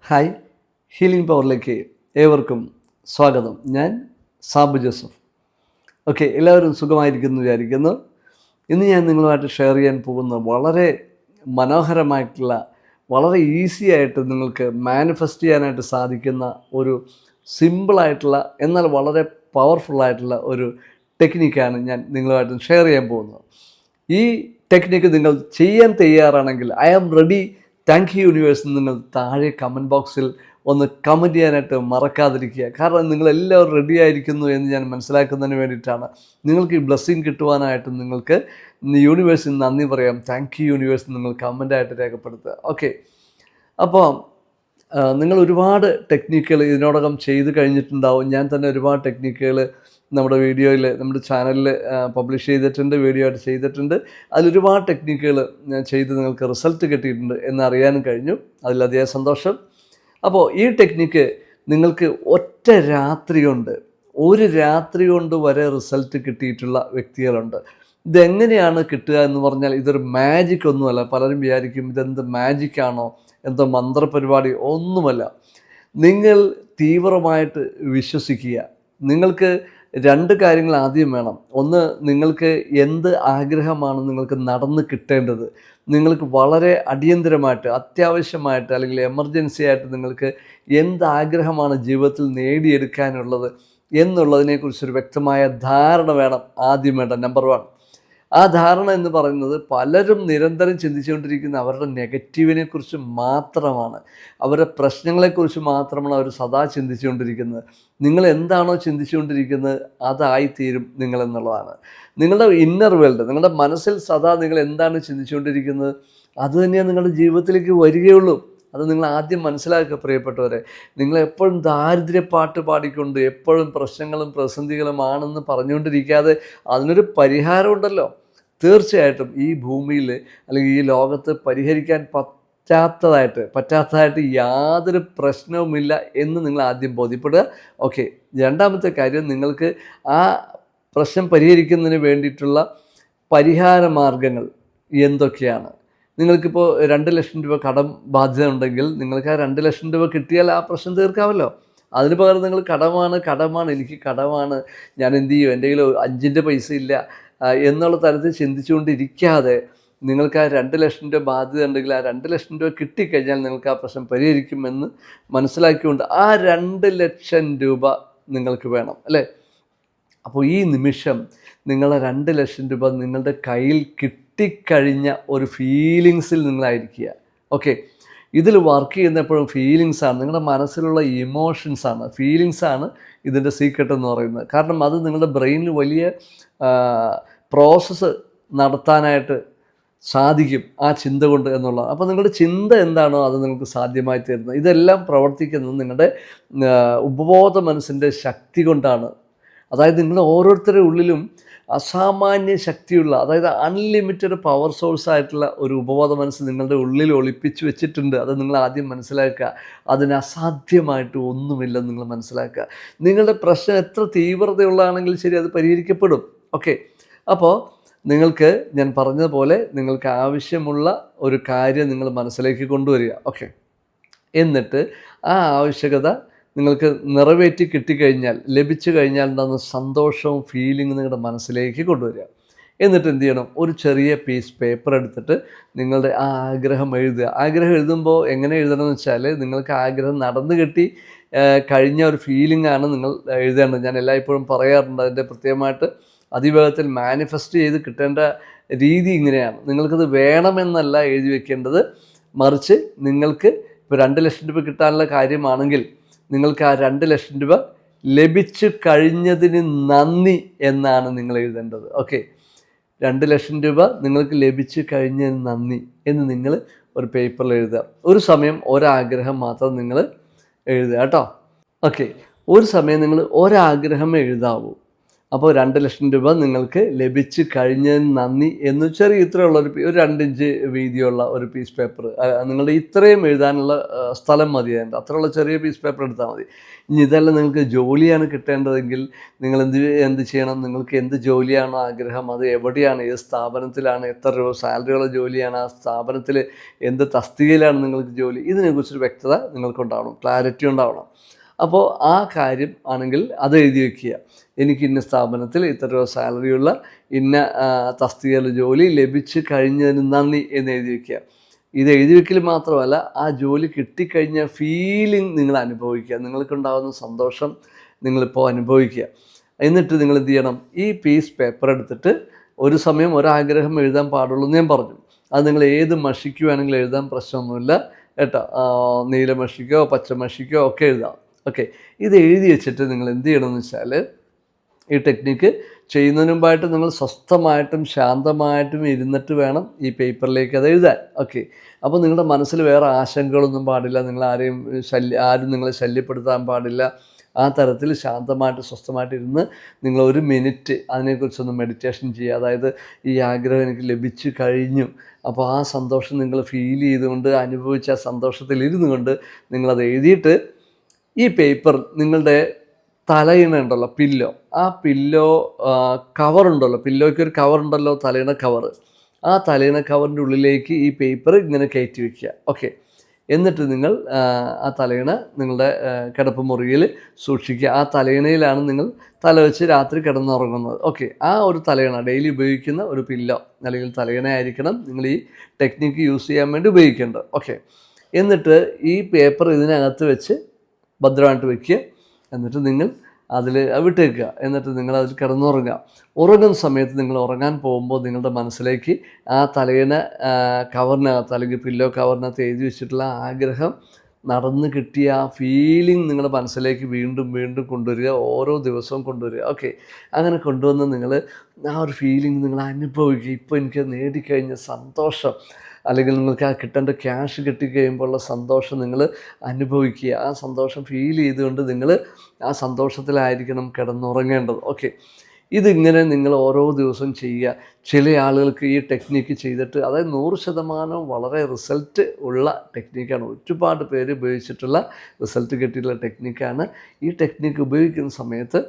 Hi, healing പവറിലേക്ക് ഏവർക്കും സ്വാഗതം. ഞാൻ സാബു ജോസഫ്. ഓക്കെ, എല്ലാവരും സുഖമായിരിക്കുന്നു വിചാരിക്കുന്നു. ഇന്ന് ഞാൻ നിങ്ങളുമായിട്ട് ഷെയർ ചെയ്യാൻ പോകുന്ന വളരെ മനോഹരമായിട്ടുള്ള, വളരെ ഈസി ആയിട്ട് നിങ്ങൾക്ക് മാനിഫെസ്റ്റ് ചെയ്യാനായിട്ട് സാധിക്കുന്ന ഒരു സിമ്പിളായിട്ടുള്ള എന്നാൽ വളരെ പവർഫുള്ളായിട്ടുള്ള ഒരു ടെക്നിക്കാണ് ഞാൻ നിങ്ങളുമായിട്ട് ഷെയർ ചെയ്യാൻ പോകുന്നത്. ഈ ടെക്നിക്ക് നിങ്ങൾ ചെയ്യാൻ തയ്യാറാണെങ്കിൽ I am ready, thank you universe നിങ്ങൾ താഴെ കമൻറ്റ് ബോക്സിൽ ഒന്ന് കമൻറ്റ് ചെയ്യാനായിട്ട് മറക്കാതിരിക്കുക. കാരണം നിങ്ങളെല്ലാവരും റെഡി ആയിരിക്കുന്നു എന്ന് ഞാൻ മനസ്സിലാക്കുന്നതിന് വേണ്ടിയിട്ടാണ്. നിങ്ങൾക്ക് ഈ ബ്ലെസ്സിങ് കിട്ടുവാനായിട്ട് നിങ്ങൾക്ക് യൂണിവേഴ്സിന് നന്ദി പറയാം. താങ്ക് യു യൂണിവേഴ്സ് നിങ്ങൾ കമൻറ്റായിട്ട് രേഖപ്പെടുത്തുക. ഓക്കെ, അപ്പോൾ നിങ്ങൾ ഒരുപാട് ടെക്നിക്കുകൾ ഇതിനോടകം ചെയ്ത് കഴിഞ്ഞിട്ടുണ്ടാവും. ഞാൻ തന്നെ ഒരുപാട് ടെക്നിക്കുകൾ നമ്മുടെ വീഡിയോയിൽ, നമ്മുടെ ചാനലിൽ പബ്ലിഷ് ചെയ്തിട്ടുണ്ട്, വീഡിയോ ആയിട്ട് ചെയ്തിട്ടുണ്ട്. അതിലൊരുപാട് ടെക്നിക്കുകൾ ഞാൻ ചെയ്ത് നിങ്ങൾക്ക് റിസൾട്ട് കിട്ടിയിട്ടുണ്ട് എന്നറിയാനും കഴിഞ്ഞു. അതിലധികം സന്തോഷം. അപ്പോൾ ഈ ടെക്നിക്ക് നിങ്ങൾക്ക് ഒറ്റ രാത്രി കൊണ്ട്, ഒരു രാത്രി കൊണ്ട് വരെ റിസൾട്ട് കിട്ടിയിട്ടുള്ള വ്യക്തികളുണ്ട്. ഇതെങ്ങനെയാണ് കിട്ടുക എന്ന് പറഞ്ഞാൽ ഇതൊരു മാജിക് ഒന്നുമല്ല. പലരും വിചാരിക്കും ഇതെന്ത് മാജിക്കാണോ, എന്തോ മന്ത്രപരിപാടി. ഒന്നുമല്ല. നിങ്ങൾ തീവ്രമായിട്ട് വിശ്വസിക്കുക. നിങ്ങൾക്ക് രണ്ട് കാര്യങ്ങൾ ആദ്യം വേണം. ഒന്ന്, നിങ്ങൾക്ക് എന്ത് ആഗ്രഹമാണ് നിങ്ങൾക്ക് നടന്ന് കിട്ടേണ്ടത്. നിങ്ങൾക്ക് വളരെ അടിയന്തരമായിട്ട്, അത്യാവശ്യമായിട്ട്, അല്ലെങ്കിൽ എമർജൻസി ആയിട്ട് നിങ്ങൾക്ക് എന്ത് ആഗ്രഹമാണ് ജീവിതത്തിൽ നേടിയെടുക്കാനുള്ളത് എന്നുള്ളതിനെക്കുറിച്ചൊരു വ്യക്തമായ ധാരണ വേണം ആദ്യം വേണ്ട. നമ്പർ 1. ആ ധാരണ എന്ന് പറയുന്നത് പലരും നിരന്തരം ചിന്തിച്ചുകൊണ്ടിരിക്കുന്ന അവരുടെ നെഗറ്റീവിനെക്കുറിച്ച് മാത്രമാണ്, അവരുടെ പ്രശ്നങ്ങളെക്കുറിച്ച് മാത്രമാണ് അവർ സദാ ചിന്തിച്ചുകൊണ്ടിരിക്കുന്നത്. നിങ്ങൾ എന്താണോ ചിന്തിച്ചുകൊണ്ടിരിക്കുന്നത് അതായിത്തീരും നിങ്ങളെന്നുള്ളതാണ്. നിങ്ങളുടെ ഇന്നർ വേൾഡ്, നിങ്ങളുടെ മനസ്സിൽ സദാ നിങ്ങൾ എന്താണ് ചിന്തിച്ചുകൊണ്ടിരിക്കുന്നത് അത് തന്നെയാണ് നിങ്ങളുടെ ജീവിതത്തിലേക്ക് വരികയുള്ളൂ. അത് നിങ്ങൾ ആദ്യം മനസ്സിലാക്കുക പ്രിയപ്പെട്ടവരെ. നിങ്ങളെപ്പോഴും ദാരിദ്ര്യപ്പാട്ട് പാടിക്കൊണ്ട് എപ്പോഴും പ്രശ്നങ്ങളും പ്രതിസന്ധികളുമാണെന്ന് പറഞ്ഞുകൊണ്ടിരിക്കാതെ അതിനൊരു പരിഹാരമുണ്ടല്ലോ. തീർച്ചയായിട്ടും ഈ ഭൂമിയിൽ അല്ലെങ്കിൽ ഈ ലോകത്ത് പരിഹരിക്കാൻ പറ്റാത്തതായിട്ട് യാതൊരു പ്രശ്നവുമില്ല എന്ന് നിങ്ങൾ ആദ്യം ബോധ്യപ്പെടുക. ഓക്കെ, രണ്ടാമത്തെ കാര്യം, നിങ്ങൾക്ക് ആ പ്രശ്നം പരിഹരിക്കുന്നതിന് വേണ്ടിയിട്ടുള്ള പരിഹാര മാർഗങ്ങൾ എന്തൊക്കെയാണ്. നിങ്ങൾക്കിപ്പോൾ 2 ലക്ഷം രൂപ കടം ബാധ്യത ഉണ്ടെങ്കിൽ നിങ്ങൾക്ക് ആ 2 ലക്ഷം രൂപ കിട്ടിയാൽ ആ പ്രശ്നം തീർക്കാമല്ലോ. അതിന് പകരം നിങ്ങൾ കടമാണ് എനിക്ക് കടമാണ്, ഞാൻ എന്ത് ചെയ്യും, എൻ്റെ കയ്യിൽ 5 പൈസ ഇല്ല എന്നുള്ള തരത്തിൽ ചിന്തിച്ചുകൊണ്ടിരിക്കാതെ നിങ്ങൾക്ക് ആ 2 ലക്ഷം രൂപ ബാധ്യത ഉണ്ടെങ്കിൽ ആ 2 ലക്ഷം രൂപ കിട്ടിക്കഴിഞ്ഞാൽ നിങ്ങൾക്ക് ആ പ്രശ്നം പരിഹരിക്കുമെന്ന് മനസ്സിലാക്കിക്കൊണ്ട് ആ 2 ലക്ഷം രൂപ നിങ്ങൾക്ക് വേണം, അല്ലേ? അപ്പോൾ ഈ നിമിഷം നിങ്ങളെ 2 ലക്ഷം രൂപ നിങ്ങളുടെ കയ്യിൽ കിട്ടിക്കഴിഞ്ഞ ഒരു ഫീലിങ്സിൽ നിങ്ങളായിരിക്കുക. ഓക്കെ, ഇതിൽ വർക്ക് ചെയ്യുന്നപ്പോഴും ഫീലിങ്സാണ്, നിങ്ങളുടെ മനസ്സിലുള്ള ഇമോഷൻസാണ്, ഫീലിങ്സാണ് ഇതിൻ്റെ സീക്രട്ട് എന്ന് പറയുന്നത്. കാരണം അത് നിങ്ങളുടെ ബ്രെയിനിൽ വലിയ പ്രോസസ്സ് നടത്താനായിട്ട് സാധിക്കും ആ ചിന്ത കൊണ്ട് എന്നുള്ളത്. അപ്പോൾ നിങ്ങളുടെ ചിന്ത എന്താണോ അത് നിങ്ങൾക്ക് സാധ്യമായി തരുന്നത്. ഇതെല്ലാം പ്രവർത്തിക്കുന്നത് നിങ്ങളുടെ ഉപബോധ മനസ്സിൻ്റെ ശക്തി കൊണ്ടാണ്. അതായത് നിങ്ങളുടെ ഓരോരുത്തരുടെ ഉള്ളിലും അസാമാന്യ ശക്തിയുള്ള, അതായത് അൺലിമിറ്റഡ് പവർ സോഴ്സ് ആയിട്ടുള്ള ഒരു ഉപബോധ മനസ്സ് നിങ്ങളുടെ ഉള്ളിൽ ഒളിപ്പിച്ച് വെച്ചിട്ടുണ്ട്. അത് നിങ്ങൾ ആദ്യം മനസ്സിലാക്കുക. അതിന് അസാധ്യമായിട്ട് ഒന്നുമില്ലെന്ന് നിങ്ങൾ മനസ്സിലാക്കുക. നിങ്ങളുടെ പ്രശ്നം എത്ര തീവ്രതയുള്ളതാണെങ്കിൽ ശരി, അത് പരിഹരിക്കപ്പെടും. ഓക്കെ, അപ്പോൾ നിങ്ങൾക്ക് ഞാൻ പറഞ്ഞതുപോലെ നിങ്ങൾക്ക് ആവശ്യമുള്ള ഒരു കാര്യം നിങ്ങൾ മനസ്സിലേക്ക് കൊണ്ടുവരിക. ഓക്കെ, എന്നിട്ട് ആ ആവശ്യകത നിങ്ങൾക്ക് നിറവേറ്റി കിട്ടിക്കഴിഞ്ഞാൽ, ലഭിച്ചു കഴിഞ്ഞാൽ ഉണ്ടാകുന്ന സന്തോഷവും ഫീലിംഗ് നിങ്ങളുടെ മനസ്സിലേക്ക് കൊണ്ടുവരിക. എന്നിട്ട് എന്ത് ചെയ്യണം, ഒരു ചെറിയ പീസ് പേപ്പർ എടുത്തിട്ട് നിങ്ങളുടെ ആ ആഗ്രഹം എഴുതുക. ആഗ്രഹം എഴുതുമ്പോൾ എങ്ങനെ എഴുതണമെന്ന് വെച്ചാൽ, നിങ്ങൾക്ക് ആഗ്രഹം നടന്നു കിട്ടി കഴിഞ്ഞ ഒരു ഫീലിംഗാണ് നിങ്ങൾ എഴുതേണ്ടത്. ഞാൻ എല്ലായ്പ്പോഴും പറയാറുണ്ട്, അതിൻ്റെ പ്രത്യേകമായിട്ട് അതിവേഗത്തിൽ മാനിഫെസ്റ്റ് ചെയ്ത് കിട്ടേണ്ട രീതി ഇങ്ങനെയാണ്. നിങ്ങൾക്കത് വേണമെന്നല്ല എഴുതി വെക്കേണ്ടത്, മറിച്ച് നിങ്ങൾക്ക് ഇപ്പോൾ 2 ലക്ഷം രൂപ കിട്ടാനുള്ള കാര്യമാണെങ്കിൽ നിങ്ങൾക്ക് ആ 2 ലക്ഷം രൂപ ലഭിച്ചു കഴിഞ്ഞതിന് നന്ദി എന്നാണ് നിങ്ങൾ എഴുതേണ്ടത്. ഓക്കെ, 2 ലക്ഷം രൂപ നിങ്ങൾക്ക് ലഭിച്ചു കഴിഞ്ഞതിന് നന്ദി എന്ന് നിങ്ങൾ ഒരു പേപ്പറിൽ എഴുതുക. ഒരു സമയം ഒരാഗ്രഹം മാത്രം നിങ്ങൾ എഴുതുക കേട്ടോ. ഓക്കെ, ഒരു സമയം നിങ്ങൾ ഒരാഗ്രഹം എഴുതാവൂ. അപ്പോൾ 2,00,000 രൂപ നിങ്ങൾക്ക് ലഭിച്ച് കഴിഞ്ഞതിന് നന്ദി എന്ന് ചെറിയ ഇത്രയുള്ള ഒരു 2 ഇഞ്ച് വീതിയുള്ള ഒരു പീസ് പേപ്പർ, നിങ്ങളുടെ ഇത്രയും എഴുതാനുള്ള സ്ഥലം മതി. അതിൻ്റെ അത്രയുള്ള ചെറിയ പീസ് പേപ്പർ എടുത്താൽ മതി. ഇനി ഇതെല്ലാം നിങ്ങൾക്ക് ജോലിയാണ് കിട്ടേണ്ടതെങ്കിൽ നിങ്ങൾ എന്ത് ചെയ്യണം? നിങ്ങൾക്ക് എന്ത് ജോലിയാണോ ആഗ്രഹം, അത് എവിടെയാണ്, ഏത് സ്ഥാപനത്തിലാണ്, എത്ര രൂപ സാലറിയുള്ള ജോലിയാണ്, ആ സ്ഥാപനത്തിൽ എന്ത് തസ്തികയിലാണ് നിങ്ങൾക്ക് ജോലി, ഇതിനെക്കുറിച്ചൊരു വ്യക്തത നിങ്ങൾക്കുണ്ടാവണം, ക്ലാരിറ്റി ഉണ്ടാവണം. അപ്പോൾ ആ കാര്യം ആണെങ്കിൽ അത് എഴുതി വയ്ക്കുക. എനിക്ക് ഇന്ന സ്ഥാപനത്തിൽ ഇത്ര രൂപ സാലറിയുള്ള ഇന്ന തസ്തികയിൽ ജോലി ലഭിച്ച് കഴിഞ്ഞതിന് നന്ദി എന്ന് എഴുതി വയ്ക്കുക. ഇത് എഴുതി വയ്ക്കൽ മാത്രമല്ല, ആ ജോലി കിട്ടിക്കഴിഞ്ഞ ഫീലിംഗ് നിങ്ങൾ അനുഭവിക്കുക. നിങ്ങൾക്കുണ്ടാകുന്ന സന്തോഷം നിങ്ങളിപ്പോൾ അനുഭവിക്കുക. എന്നിട്ട് നിങ്ങൾ എന്ത് ചെയ്യണം? ഈ പീസ് പേപ്പർ എടുത്തിട്ട് ഒരു സമയം ഒരാഗ്രഹം എഴുതാൻ പാടുള്ളൂ എന്ന് ഞാൻ പറഞ്ഞു. അത് നിങ്ങൾ ഏത് മഷിക്ക് വേണമെങ്കിലും എഴുതാൻ പ്രശ്നമൊന്നുമില്ല കേട്ടോ. നീല മഷിക്കോ പച്ച മഷിക്കോ ഒക്കെ എഴുതാം. ഓക്കെ, ഇത് എഴുതി വെച്ചിട്ട് നിങ്ങൾ എന്ത് ചെയ്യണമെന്ന് വെച്ചാൽ, ഈ ടെക്നിക്ക് ചെയ്യുന്നതിന് മുമ്പായിട്ട് നിങ്ങൾ സ്വസ്ഥമായിട്ടും ശാന്തമായിട്ടും ഇരുന്നിട്ട് വേണം ഈ പേപ്പറിലേക്ക് അത് എഴുതാൻ. ഓക്കെ, അപ്പോൾ നിങ്ങളുടെ മനസ്സിൽ വേറെ ആശങ്കകളൊന്നും പാടില്ല. നിങ്ങൾ ആരും നിങ്ങളെ ശല്യപ്പെടുത്താൻ പാടില്ല. ആ തരത്തിൽ ശാന്തമായിട്ട് സ്വസ്ഥമായിട്ട് ഇരുന്ന് നിങ്ങൾ 1 മിനിറ്റ് അതിനെക്കുറിച്ചൊന്ന് മെഡിറ്റേഷൻ ചെയ്യുക. അതായത് ഈ ആഗ്രഹം എനിക്ക് ലഭിച്ചു കഴിഞ്ഞു, അപ്പോൾ ആ സന്തോഷം നിങ്ങൾ ഫീൽ ചെയ്തുകൊണ്ട് അനുഭവിച്ച ആ സന്തോഷത്തിൽ ഇരുന്നു കൊണ്ട് നിങ്ങളത് എഴുതിയിട്ട് ഈ പേപ്പർ നിങ്ങളുടെ തലയിണ ഉണ്ടല്ലോ, പില്ലോ, ആ പില്ലോ കവറുണ്ടല്ലോ, പില്ലോയ്ക്ക് ഒരു കവറുണ്ടല്ലോ, തലയിണ കവറ്, ആ തലയിണ കവറിൻ്റെ ഉള്ളിലേക്ക് ഈ പേപ്പർ ഇങ്ങനെ കയറ്റി വയ്ക്കുക. ഓക്കെ, എന്നിട്ട് നിങ്ങൾ ആ തലയിണ നിങ്ങളുടെ കിടപ്പ് മുറിയിൽ സൂക്ഷിക്കുക. ആ തലയിണയിലാണ് നിങ്ങൾ തല വെച്ച് രാത്രി കിടന്നുറങ്ങുന്നത്. ഓക്കെ, ആ ഒരു തലയിണ ഡെയിലി ഉപയോഗിക്കുന്ന ഒരു പില്ലോ അല്ലെങ്കിൽ തലയിണ ആയിരിക്കണം നിങ്ങൾ ഈ ടെക്നിക്ക് യൂസ് ചെയ്യാൻ വേണ്ടി ഉപയോഗിക്കേണ്ടത്. ഓക്കെ, എന്നിട്ട് ഈ പേപ്പർ ഇതിനകത്ത് വെച്ച് ഭദ്രമായിട്ട് വയ്ക്കുക. എന്നിട്ട് നിങ്ങൾ അതിൽ വിട്ടേക്കുക. എന്നിട്ട് നിങ്ങൾ അതിൽ കിടന്നുറങ്ങുക. ഉറങ്ങുന്ന സമയത്ത് നിങ്ങൾ ഉറങ്ങാൻ പോകുമ്പോൾ നിങ്ങളുടെ മനസ്സിലേക്ക് ആ തലയിണ കവറിനകത്ത് അല്ലെങ്കിൽ പില്ലോ കവറിനകത്ത് എഴുതി വെച്ചിട്ടുള്ള ആഗ്രഹം നടന്ന് കിട്ടിയ ആ ഫീലിംഗ് നിങ്ങളുടെ മനസ്സിലേക്ക് വീണ്ടും വീണ്ടും കൊണ്ടുവരിക, ഓരോ ദിവസവും കൊണ്ടുവരിക. ഓക്കെ, അങ്ങനെ കൊണ്ടുവന്ന് നിങ്ങൾ ആ ഒരു ഫീലിംഗ് നിങ്ങൾ അനുഭവിക്കുക. ഇപ്പോൾ എനിക്ക് നേടിക്കഴിഞ്ഞ സന്തോഷം, അല്ലെങ്കിൽ നിങ്ങൾക്ക് ആ കിട്ടേണ്ട ക്യാഷ് കിട്ടിക്കഴിയുമ്പോഴുള്ള സന്തോഷം നിങ്ങൾ അനുഭവിക്കുക. ആ സന്തോഷം ഫീൽ ചെയ്തുകൊണ്ട് നിങ്ങൾ ആ സന്തോഷത്തിലായിരിക്കണം കിടന്നുറങ്ങേണ്ടത്. ഓക്കെ, ഇതിങ്ങനെ നിങ്ങൾ ഓരോ ദിവസവും ചെയ്യുക. ചില ആളുകൾക്ക് ഈ ടെക്നിക്ക് ചെയ്തിട്ട്, അതായത് 100% വളരെ റിസൾട്ട് ഉള്ള ടെക്നിക്കാണ്. ഒരുപാട് പേര് ഉപയോഗിച്ചിട്ടുള്ള റിസൾട്ട് കിട്ടിയിട്ടുള്ള ടെക്നിക്കാണ്. ഈ ടെക്നിക്ക് ഉപയോഗിക്കുന്ന സമയത്ത്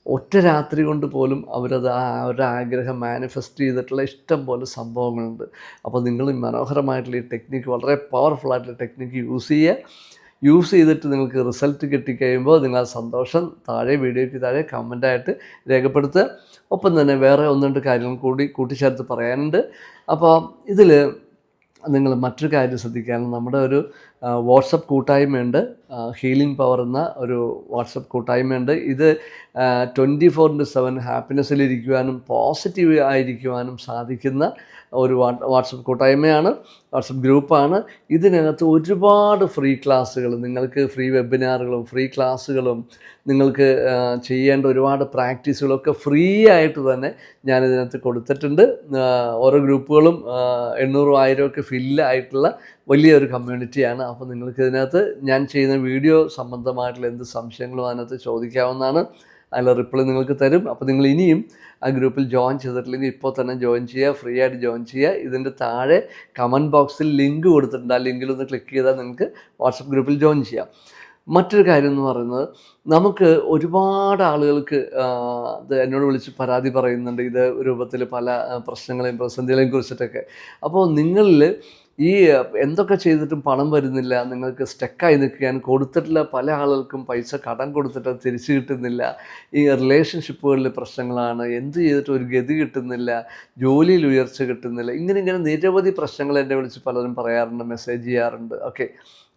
ഒറ്റ രാത്രി കൊണ്ട് പോലും അവരത് അവരുടെ ആഗ്രഹം മാനിഫെസ്റ്റ് ചെയ്തിട്ടുള്ള ഇഷ്ടം പോലെ സംഭവങ്ങളുണ്ട്. അപ്പോൾ നിങ്ങൾ മനോഹരമായിട്ടുള്ള ഈ ടെക്നിക്ക്, വളരെ പവർഫുള്ളായിട്ടുള്ള ടെക്നിക്ക് യൂസ് ചെയ്തിട്ട് നിങ്ങൾക്ക് റിസൾട്ട് കിട്ടിക്കഴിയുമ്പോൾ നിങ്ങൾ ആ സന്തോഷം വീഡിയോയ്ക്ക് താഴെ കമൻ്റായിട്ട് രേഖപ്പെടുത്തുക. ഒപ്പം തന്നെ വേറെ 1-2 കാര്യങ്ങൾ കൂടി കൂട്ടിച്ചേർത്ത് പറയാനുണ്ട്. അപ്പോൾ ഇതിൽ നിങ്ങൾ മറ്റൊരു കാര്യം ശ്രദ്ധിക്കാനും, നമ്മുടെ ഒരു വാട്സപ്പ് കൂട്ടായ്മയുണ്ട്, ഹീലിംഗ് പവർ എന്ന ഒരു വാട്സപ്പ് കൂട്ടായ്മയുണ്ട്. ഇത് 24/7 ഹാപ്പിനെസ്സിലിരിക്കുവാനും പോസിറ്റീവ് ആയിരിക്കുവാനും സാധിക്കുന്ന ഒരു വാട്സപ്പ് കൂട്ടായ്മയാണ്, വാട്സപ്പ് ഗ്രൂപ്പാണ്. ഇതിനകത്ത് ഒരുപാട് ഫ്രീ ക്ലാസ്സുകൾ, നിങ്ങൾക്ക് ഫ്രീ വെബിനാറുകളും ഫ്രീ ക്ലാസ്സുകളും നിങ്ങൾക്ക് ചെയ്യേണ്ട ഒരുപാട് പ്രാക്ടീസുകളൊക്കെ ഫ്രീ ആയിട്ട് തന്നെ ഞാനിതിനകത്ത് കൊടുത്തിട്ടുണ്ട്. ഓരോ ഗ്രൂപ്പുകളും 800-1000 ഒക്കെ ഫില്ലായിട്ടുള്ള വലിയൊരു കമ്മ്യൂണിറ്റിയാണ്. അപ്പോൾ നിങ്ങൾക്ക് ഇതിനകത്ത് ഞാൻ ചെയ്യുന്ന വീഡിയോ സംബന്ധമായിട്ടുള്ള എന്ത് സംശയങ്ങളും അതിനകത്ത് ചോദിക്കാവുന്നതാണ്. അതിൽ റിപ്ലൈ നിങ്ങൾക്ക് തരും. അപ്പോൾ നിങ്ങൾ ഇനിയും ആ ഗ്രൂപ്പിൽ ജോയിൻ ചെയ്തിട്ടില്ലെങ്കിൽ ഇപ്പോൾ തന്നെ ജോയിൻ ചെയ്യുക, ഫ്രീ ആയിട്ട് ജോയിൻ ചെയ്യുക. ഇതിൻ്റെ താഴെ കമൻറ്റ് ബോക്സിൽ ലിങ്ക് കൊടുത്തിട്ടുണ്ട്. ആ ലിങ്കിലൊന്ന് ക്ലിക്ക് ചെയ്താൽ നിങ്ങൾക്ക് വാട്സപ്പ് ഗ്രൂപ്പിൽ ജോയിൻ ചെയ്യാം. മറ്റൊരു കാര്യം എന്ന് പറയുന്നത്, നമുക്ക് ഒരുപാട് ആളുകൾക്ക് ഇത് എന്നോട് വിളിച്ച് പരാതി പറയുന്നുണ്ട്, ഇത് രൂപത്തിൽ പല പ്രശ്നങ്ങളെയും പ്രതിസന്ധികളെയും കുറിച്ചിട്ടൊക്കെ. അപ്പോൾ നിങ്ങളിൽ ഈ എന്തൊക്കെ ചെയ്തിട്ടും പണം വരുന്നില്ല, നിങ്ങൾക്ക് സ്റ്റക്കായി നിൽക്കുകയാണ്, കൊടുത്തിട്ടുള്ള പല ആളുകൾക്കും പൈസ കടം കൊടുത്തിട്ട് തിരിച്ചു കിട്ടുന്നില്ല, ഈ റിലേഷൻഷിപ്പുകളിൽ പ്രശ്നങ്ങളാണ്, എന്ത് ചെയ്തിട്ടും ഒരു ഗതി കിട്ടുന്നില്ല, ജോലിയിൽ ഉയർച്ച കിട്ടുന്നില്ല, ഇങ്ങനെ നിരവധി പ്രശ്നങ്ങൾ എന്നെ വിളിച്ച് പലരും പറയാറുണ്ട്, മെസ്സേജ് ചെയ്യാറുണ്ട്. ഓക്കെ,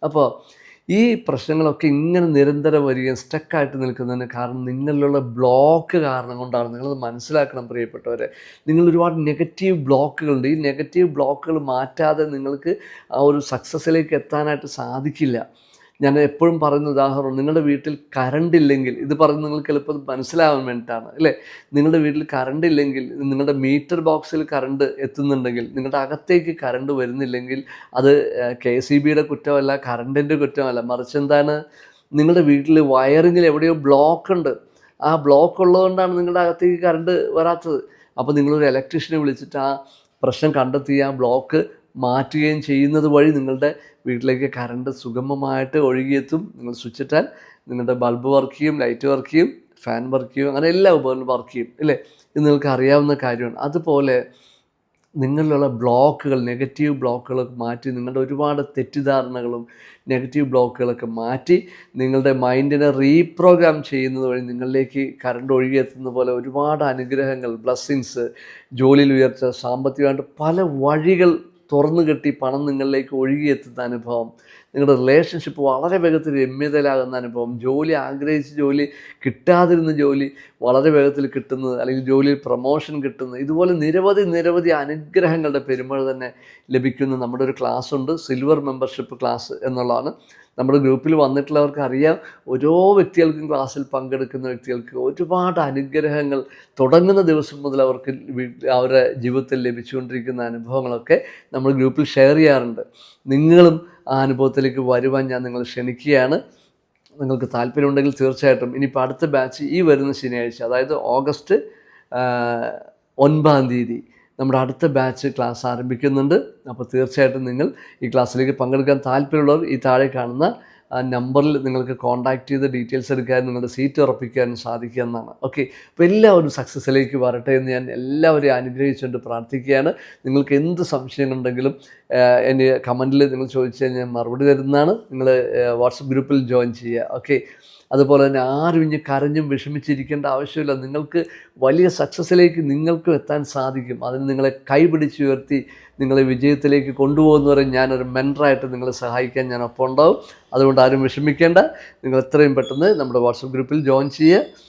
അപ്പോൾ ഈ പ്രശ്നങ്ങളൊക്കെ ഇങ്ങനെ നിരന്തരം വരികയും സ്റ്റക്കായിട്ട് നിൽക്കുന്നതിന് കാരണം നിങ്ങളിലുള്ള ബ്ലോക്ക് കാരണം കൊണ്ടാണ്. നിങ്ങളത് മനസ്സിലാക്കണം പ്രിയപ്പെട്ടവരെ. നിങ്ങൾ ഒരുപാട് നെഗറ്റീവ് ബ്ലോക്കുകളുണ്ട്. ഈ നെഗറ്റീവ് ബ്ലോക്കുകൾ മാറ്റാതെ നിങ്ങൾക്ക് ആ ഒരു സക്സസ്സിലേക്ക് എത്താനായിട്ട് സാധിക്കില്ല. ഞാൻ എപ്പോഴും പറയുന്ന ഉദാഹരണം, നിങ്ങളുടെ വീട്ടിൽ കറണ്ട് ഇല്ലെങ്കിൽ, ഇത് പറയുന്നത് നിങ്ങൾക്ക് എളുപ്പം മനസ്സിലാവാൻ വേണ്ടിയിട്ടാണ് അല്ലേ. നിങ്ങളുടെ വീട്ടിൽ കറണ്ട് ഇല്ലെങ്കിൽ, നിങ്ങളുടെ മീറ്റർ ബോക്സിൽ കറണ്ട് എത്തുന്നുണ്ടെങ്കിൽ, നിങ്ങളുടെ അകത്തേക്ക് കറണ്ട് വരുന്നില്ലെങ്കിൽ അത് KCBയുടെ കുറ്റമല്ല, കറണ്ടിൻ്റെ കുറ്റമല്ല, മറിച്ച് എന്താണ്, നിങ്ങളുടെ വീട്ടിൽ വയറിങ്ങിൽ എവിടെയോ ബ്ലോക്ക് ഉണ്ട്. ആ ബ്ലോക്ക് ഉള്ളതുകൊണ്ടാണ് നിങ്ങളുടെ അകത്തേക്ക് കറണ്ട് വരാത്തത്. അപ്പോൾ നിങ്ങളൊരു ഇലക്ട്രീഷ്യനെ വിളിച്ചിട്ട് ആ പ്രശ്നം കണ്ടെത്തി ആ ബ്ലോക്ക് മാറ്റുകയും ചെയ്യുന്നത് വഴി നിങ്ങളുടെ വീട്ടിലേക്ക് കറണ്ട് സുഗമമായിട്ട് ഒഴുകിയെത്തും. നിങ്ങൾ സ്വിച്ച് ഇട്ടാൽ നിങ്ങളുടെ ബൾബ് വർക്ക് ചെയ്യും, ലൈറ്റ് വർക്ക് ചെയ്യും, ഫാൻ വർക്ക് ചെയ്യും, അങ്ങനെ എല്ലാ ഉപകരണവും വർക്ക് ചെയ്യും ഇല്ലേ? ഇത് നിങ്ങൾക്ക് അറിയാവുന്ന കാര്യമാണ്. അതുപോലെ നിങ്ങളിലുള്ള ബ്ലോക്കുകൾ, നെഗറ്റീവ് ബ്ലോക്കുകളൊക്കെ മാറ്റി, നിങ്ങളുടെ ഒരുപാട് തെറ്റിദ്ധാരണകളും നെഗറ്റീവ് ബ്ലോക്കുകളൊക്കെ മാറ്റി നിങ്ങളുടെ മൈൻഡിനെ റീപ്രോഗ്രാം ചെയ്യുന്നത് വഴി നിങ്ങളിലേക്ക് കറണ്ട് ഒഴുകിയെത്തുന്ന പോലെ ഒരുപാട് അനുഗ്രഹങ്ങൾ, ബ്ലെസ്സിങ്സ്, ജോലിയിൽ ഉയർച്ച, സാമ്പത്തികമായിട്ട് പല വഴികൾ തുറന്നു കെട്ടി പണം നിങ്ങളിലേക്ക് ഒഴുകിയെത്തുന്ന അനുഭവം, നിങ്ങളുടെ റിലേഷൻഷിപ്പ് വളരെ വേഗത്തിൽ രമ്യതയിലാകുന്ന അനുഭവം, ജോലി ആഗ്രഹിച്ച ജോലി കിട്ടാതിരുന്ന ജോലി വളരെ വേഗത്തിൽ കിട്ടുന്നത്, അല്ലെങ്കിൽ ജോലിയിൽ പ്രൊമോഷൻ കിട്ടുന്നത്, ഇതുപോലെ നിരവധി അനുഗ്രഹങ്ങളുടെ പെരുമഴ തന്നെ ലഭിക്കുന്ന നമ്മുടെ ഒരു ക്ലാസ് ഉണ്ട്, സിൽവർ മെമ്പർഷിപ്പ് ക്ലാസ് എന്നുള്ളതാണ്. നമ്മുടെ ഗ്രൂപ്പിൽ വന്നിട്ടുള്ളവർക്ക് അറിയാം, ഓരോ വ്യക്തികൾക്കും ക്ലാസ്സിൽ പങ്കെടുക്കുന്ന വ്യക്തികൾക്ക് ഒരുപാട് അനുഗ്രഹങ്ങൾ തുടങ്ങുന്ന ദിവസം മുതൽ അവർക്ക് അവരുടെ ജീവിതത്തിൽ ലഭിച്ചുകൊണ്ടിരിക്കുന്ന അനുഭവങ്ങളൊക്കെ നമ്മൾ ഗ്രൂപ്പിൽ ഷെയർ ചെയ്യാറുണ്ട്. നിങ്ങളും ആ അനുഭവത്തിലേക്ക് വരുവാൻ ഞാൻ നിങ്ങളെ ക്ഷണിക്കുകയാണ്. നിങ്ങൾക്ക് താല്പര്യമുണ്ടെങ്കിൽ തീർച്ചയായിട്ടും ഇനിയിപ്പോൾ അടുത്ത ബാച്ച് ഈ വരുന്ന ശനിയാഴ്ച, അതായത് ഓഗസ്റ്റ് 9-ാം തീയതി നമ്മുടെ അടുത്ത ബാച്ച് ക്ലാസ് ആരംഭിക്കുന്നുണ്ട്. അപ്പോൾ തീർച്ചയായിട്ടും നിങ്ങൾ ഈ ക്ലാസ്സിലേക്ക് പങ്കെടുക്കാൻ താല്പര്യമുള്ളവർ ഈ താഴെ കാണുന്ന നമ്പറിൽ നിങ്ങൾക്ക് കോൺടാക്റ്റ് ചെയ്ത് ഡീറ്റെയിൽസ് എടുക്കാനും നിങ്ങളുടെ സീറ്റ് ഉറപ്പിക്കാനും സാധിക്കുക എന്നാണ്. ഓക്കെ, അപ്പോൾ എല്ലാവരും സക്സസ്സിലേക്ക് വരട്ടെ എന്ന് ഞാൻ എല്ലാവരെയും അനുഗ്രഹിച്ചുകൊണ്ട് പ്രാർത്ഥിക്കുകയാണ്. നിങ്ങൾക്ക് എന്ത് സംശയങ്ങളുണ്ടെങ്കിലും എൻ്റെ കമൻറ്റിൽ നിങ്ങൾ ചോദിച്ചു കഴിഞ്ഞാൽ മറുപടി തരുന്നതാണ്. നിങ്ങൾ വാട്സപ്പ് ഗ്രൂപ്പിൽ ജോയിൻ ചെയ്യുക. ഓക്കെ, അതുപോലെ തന്നെ ആരും ഇനി കരഞ്ഞും വിഷമിച്ചിരിക്കേണ്ട ആവശ്യമില്ല. നിങ്ങൾക്ക് വലിയ സക്സസ്സിലേക്ക് നിങ്ങൾക്കും എത്താൻ സാധിക്കും. അതിന് നിങ്ങളെ കൈപിടിച്ചുയർത്തി നിങ്ങളെ വിജയത്തിലേക്ക് കൊണ്ടുപോകുന്നവരെ ഞാനൊരു മെൻറ്ററായിട്ട് നിങ്ങളെ സഹായിക്കാൻ ഞാൻ ഒപ്പം ഉണ്ടാവും. അതുകൊണ്ട് ആരും വിഷമിക്കേണ്ട. നിങ്ങൾ എത്രയും പെട്ടെന്ന് നമ്മുടെ വാട്സപ്പ് ഗ്രൂപ്പിൽ ജോയിൻ ചെയ്യുക.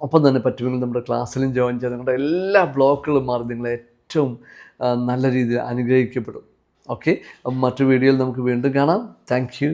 ഒപ്പം തന്നെ പറ്റുമെങ്കിൽ നമ്മുടെ ക്ലാസ്സിലും ജോയിൻ ചെയ്യുക. നിങ്ങളുടെ എല്ലാ ബ്ലോക്കുകളും മാറി നിങ്ങളെ ഏറ്റവും നല്ല രീതിയിൽ അനുഗ്രഹിക്കപ്പെടും. ഓക്കെ, അപ്പം മറ്റു വീഡിയോയിൽ നമുക്ക് വീണ്ടും കാണാം. Thank you.